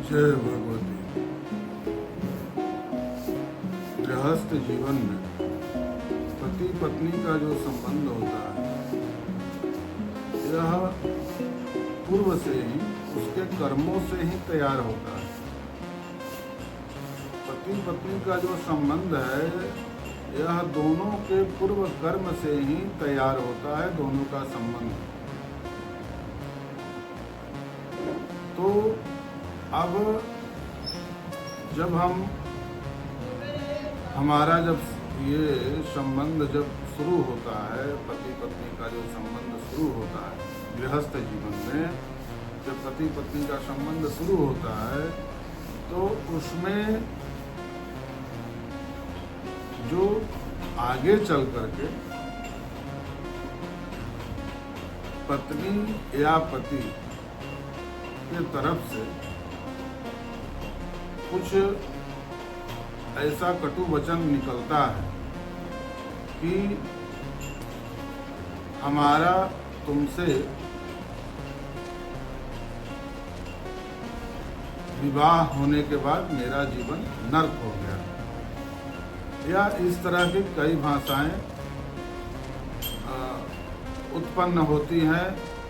जय भगवती। गृहस्थ जीवन में पति पत्नी का जो संबंध होता है यह पूर्व से ही उसके कर्मों से ही तैयार होता है। पति पत्नी का जो संबंध है यह दोनों के पूर्व कर्म से ही तैयार होता है, दोनों का संबंध। तो अब जब हमारा जब ये संबंध जब शुरू होता है, पति पत्नी का जो संबंध शुरू होता है गृहस्थ जीवन में, जब पति पत्नी का संबंध शुरू होता है तो उसमें जो आगे चल करके पत्नी या पति के तरफ से कुछ ऐसा कटु वचन निकलता है कि हमारा तुमसे विवाह होने के बाद मेरा जीवन नर्क हो गया, या इस तरह की कई भाषाएं उत्पन्न होती हैं।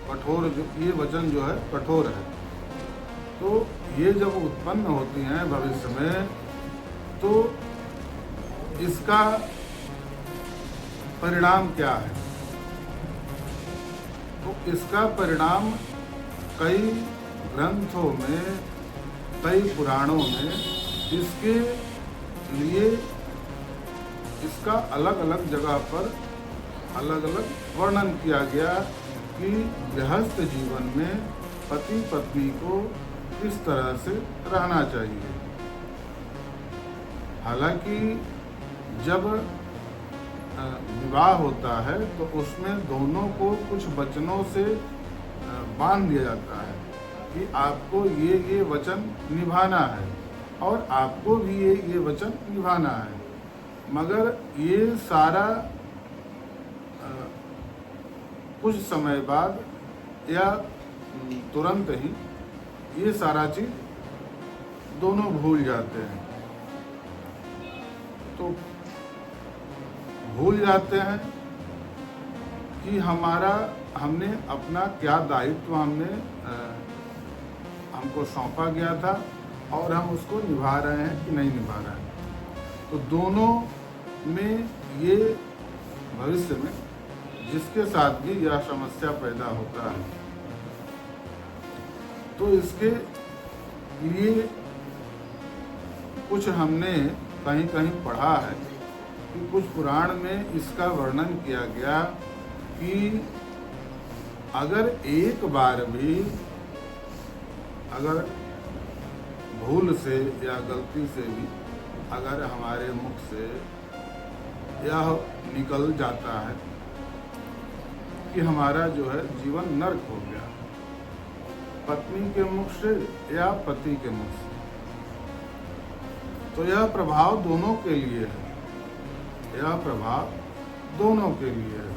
कठोर ये वचन जो है कठोर है। तो ये जब उत्पन्न होती हैं भविष्य में तो इसका परिणाम क्या है? तो इसका परिणाम कई ग्रंथों में, कई पुराणों में इसके लिए इसका अलग अलग जगह पर अलग अलग वर्णन किया गया कि गृहस्थ जीवन में पति पत्नी को किस तरह से रहना चाहिए। हालांकि जब विवाह होता है तो उसमें दोनों को कुछ वचनों से बांध दिया जाता है कि आपको ये वचन निभाना है और आपको भी ये वचन निभाना है। मगर ये सारा कुछ समय बाद या तुरंत ही ये सारा चीज दोनों भूल जाते हैं। तो भूल जाते हैं कि हमने अपना क्या दायित्व हमको सौंपा गया था और हम उसको निभा रहे हैं कि नहीं निभा रहे हैं। तो दोनों में ये भविष्य में जिसके साथ भी यह समस्या पैदा होता है तो इसके लिए कुछ हमने कहीं कहीं पढ़ा है कि कुछ पुराण में इसका वर्णन किया गया कि अगर एक बार भी अगर भूल से या गलती से भी अगर हमारे मुख से यह निकल जाता है कि हमारा जो है जीवन नर्क हो गया, पत्नी के मुख से या पति के मुख से, तो यह प्रभाव दोनों के लिए है। यह प्रभाव दोनों के लिए है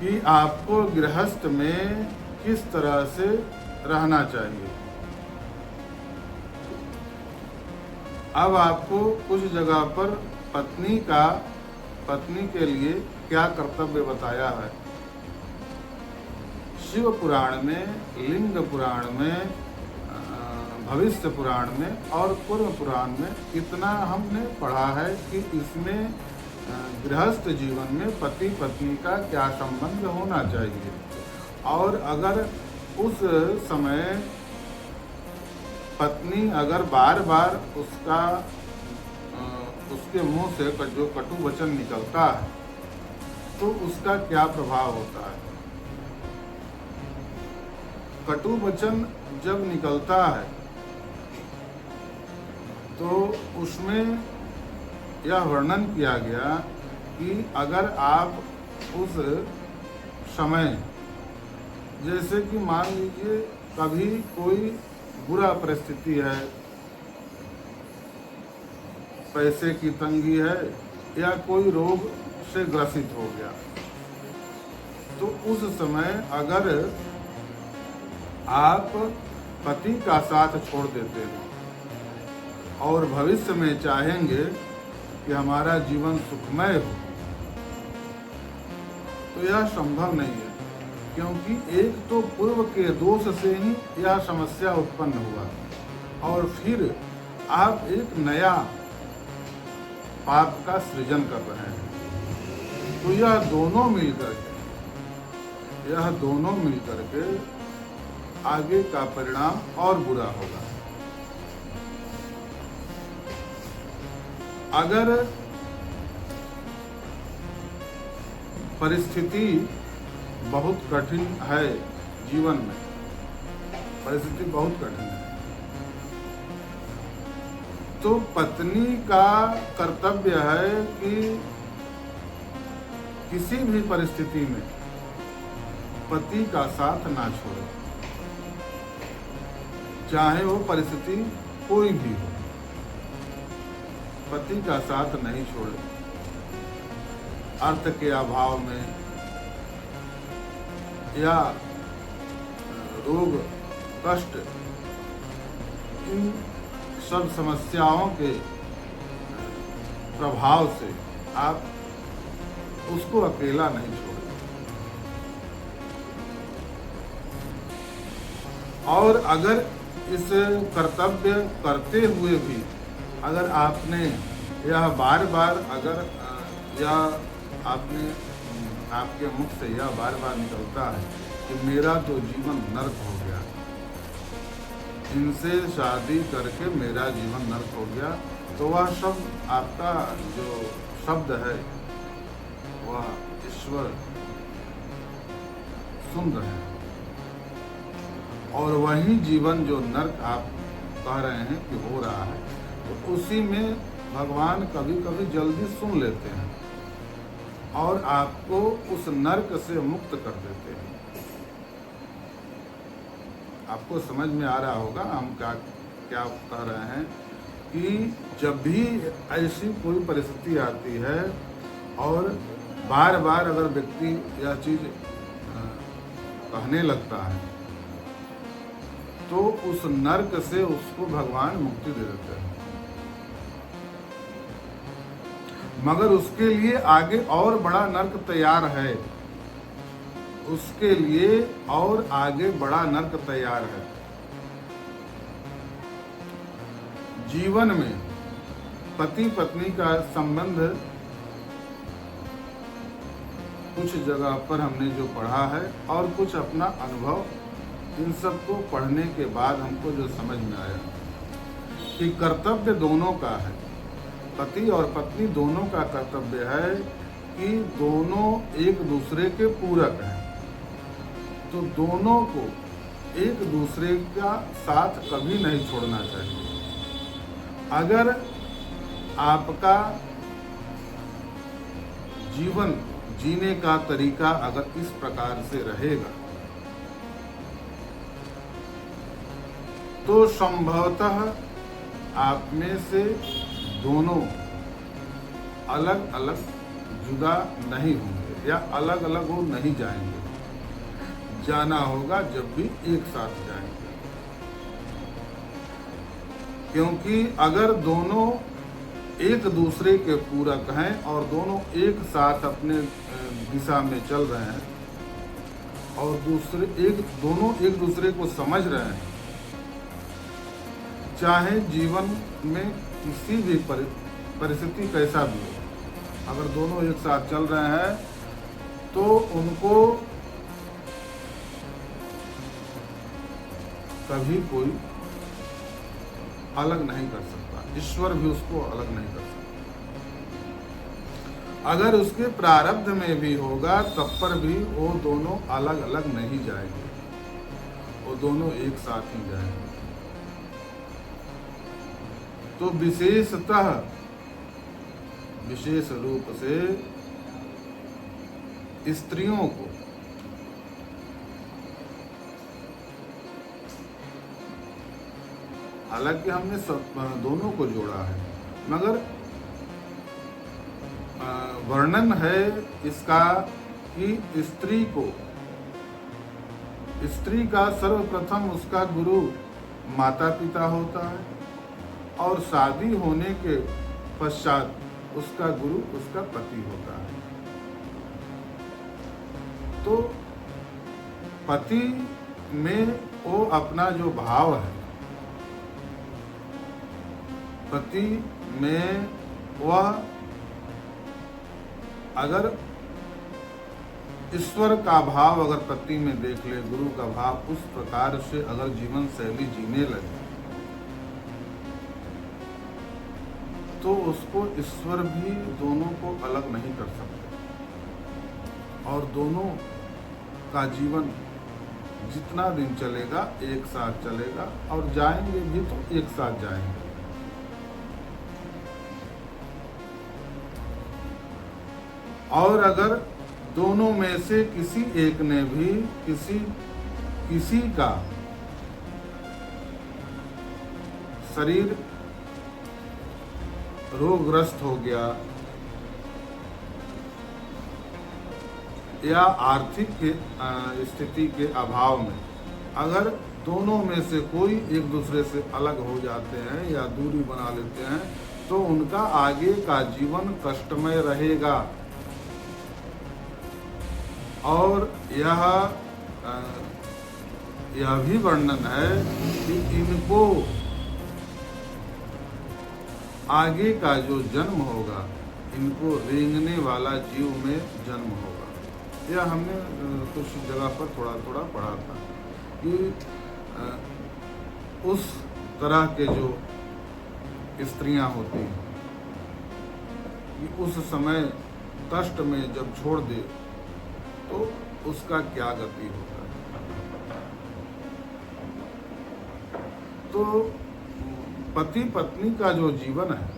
कि आपको गृहस्थ में किस तरह से रहना चाहिए। अब आपको कुछ जगह पर पत्नी के लिए क्या कर्तव्य बताया है। शिव पुराण में, लिंग पुराण में, भविष्य पुराण में और पूर्व पुराण में इतना हमने पढ़ा है कि इसमें गृहस्थ जीवन में पति पत्नी का क्या संबंध होना चाहिए। और अगर उस समय पत्नी अगर बार बार उसके मुंह से जो कटु वचन निकलता है तो उसका क्या प्रभाव होता है। कटु वचन जब निकलता है तो उसमें यह वर्णन किया गया कि अगर आप उस समय, जैसे कि मान लीजिए कभी कोई बुरा परिस्थिति है, पैसे की तंगी है या कोई रोग से ग्रसित हो गया, तो उस समय अगर आप पति का साथ छोड़ देते हैं और भविष्य में चाहेंगे कि हमारा जीवन सुखमय हो, तो यह संभव नहीं है, क्योंकि एक तो पूर्व के दोष से ही यह समस्या उत्पन्न हुआ और फिर आप एक नया पाप का सृजन कर रहे हैं। तो यह दोनों मिलकर के आगे का परिणाम और बुरा होगा। अगर परिस्थिति बहुत कठिन है, जीवन में परिस्थिति बहुत कठिन है, तो पत्नी का कर्तव्य है कि किसी भी परिस्थिति में पति का साथ ना छोड़े, चाहे वो परिस्थिति कोई भी हो, पति का साथ नहीं छोड़े। अर्थ के अभाव में या रोग कष्ट, इन सब समस्याओं के प्रभाव से आप उसको अकेला नहीं छोड़ें। और अगर इस कर्तव्य करते हुए भी अगर आपने यह बार बार आपके मुख से यह बार बार निकलता है कि मेरा तो जीवन नर्क हो गया, इनसे शादी करके मेरा जीवन नर्क हो गया, तो वह सब आपका जो शब्द है वह ईश्वर सुन रहे हैं, और वही जीवन जो नर्क आप कह रहे हैं कि हो रहा है, तो उसी में भगवान कभी कभी जल्दी सुन लेते हैं और आपको उस नर्क से मुक्त कर देते हैं। आपको समझ में आ रहा होगा हम क्या कह रहे हैं कि जब भी ऐसी कोई परिस्थिति आती है और बार बार अगर व्यक्ति यह चीज कहने लगता है, तो उस नर्क से उसको भगवान मुक्ति दे देते हैं। मगर उसके लिए आगे और बड़ा नर्क तैयार है, उसके लिए और आगे बड़ा नर्क तैयार है। जीवन में पति पत्नी का संबंध कुछ जगह पर हमने जो पढ़ा है और कुछ अपना अनुभव, इन सब को पढ़ने के बाद हमको जो समझ में आया कि कर्तव्य दोनों का है, पति और पत्नी दोनों का कर्तव्य है कि दोनों एक दूसरे के पूरक हैं, तो दोनों को एक दूसरे का साथ कभी नहीं छोड़ना चाहिए। अगर आपका जीवन जीने का तरीका अगर इस प्रकार से रहेगा, तो संभवतः आप में से दोनों अलग अलग जुदा नहीं होंगे या अलग अलग वो नहीं जाएंगे। जाना होगा जब भी एक साथ जाएंगे, क्योंकि अगर दोनों एक दूसरे के पूरक हैं और दोनों एक साथ अपने दिशा में चल रहे हैं और दोनों एक दूसरे को समझ रहे हैं, चाहे जीवन में किसी भी परिस्थिति कैसा भी हो, अगर दोनों एक साथ चल रहे हैं तो उनको कभी कोई अलग नहीं कर सकता, ईश्वर भी उसको अलग नहीं कर सकता। अगर उसके प्रारब्ध में भी होगा तब पर भी वो दोनों अलग अलग नहीं जाएंगे, वो दोनों एक साथ ही जाएंगे। तो विशेषतः विशेष रूप से स्त्रियों को हालांकि हमने दोनों को जोड़ा है, मगर वर्णन है इसका कि स्त्री का सर्वप्रथम उसका गुरु माता पिता होता है, और शादी होने के पश्चात उसका गुरु उसका पति होता है। तो पति में वो अपना जो भाव है, पति में वह अगर ईश्वर का भाव अगर पति में देख ले, गुरु का भाव, उस प्रकार से अगर जीवन शैली जीने लगे तो उसको ईश्वर भी दोनों को अलग नहीं कर सकते, और दोनों का जीवन जितना दिन चलेगा एक साथ चलेगा, और जाएंगे भी तो एक साथ जाएंगे। और अगर दोनों में से किसी एक ने भी किसी का शरीर रोगग्रस्त हो गया या आर्थिक स्थिति के अभाव में अगर दोनों में से कोई एक दूसरे से अलग हो जाते हैं या दूरी बना लेते हैं, तो उनका आगे का जीवन कष्टमय रहेगा। और यह भी वर्णन है कि इनको आगे का जो जन्म होगा, इनको रेंगने वाला जीव में जन्म होगा। यह हमने कुछ जगह पर थोड़ा थोड़ा पढ़ा था कि उस तरह के जो स्त्रियां होती हैं कि उस समय कष्ट में जब छोड़ दे तो उसका क्या गति होता है। तो पति पत्नी का जो जीवन है,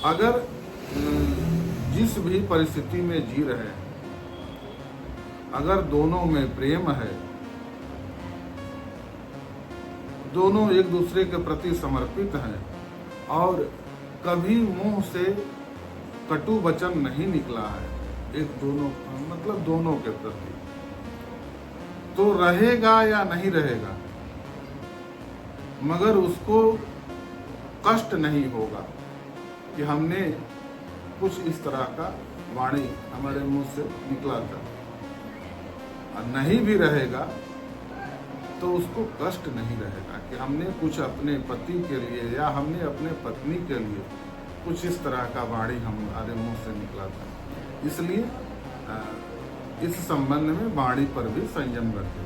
अगर जिस भी परिस्थिति में जी रहे हैं, अगर दोनों में प्रेम है, दोनों एक दूसरे के प्रति समर्पित हैं, और कभी मुंह से कटु वचन नहीं निकला है दोनों के प्रति, तो रहेगा या नहीं रहेगा, मगर उसको कष्ट नहीं होगा कि हमने कुछ इस तरह का वाणी हमारे मुंह से निकला था। और नहीं भी रहेगा तो उसको कष्ट नहीं रहेगा कि हमने कुछ अपने पति के लिए या हमने अपने पत्नी के लिए कुछ इस तरह का वाणी हमारे मुंह से निकला था। इसलिए इस संबंध में वाणी पर भी संयम रखें।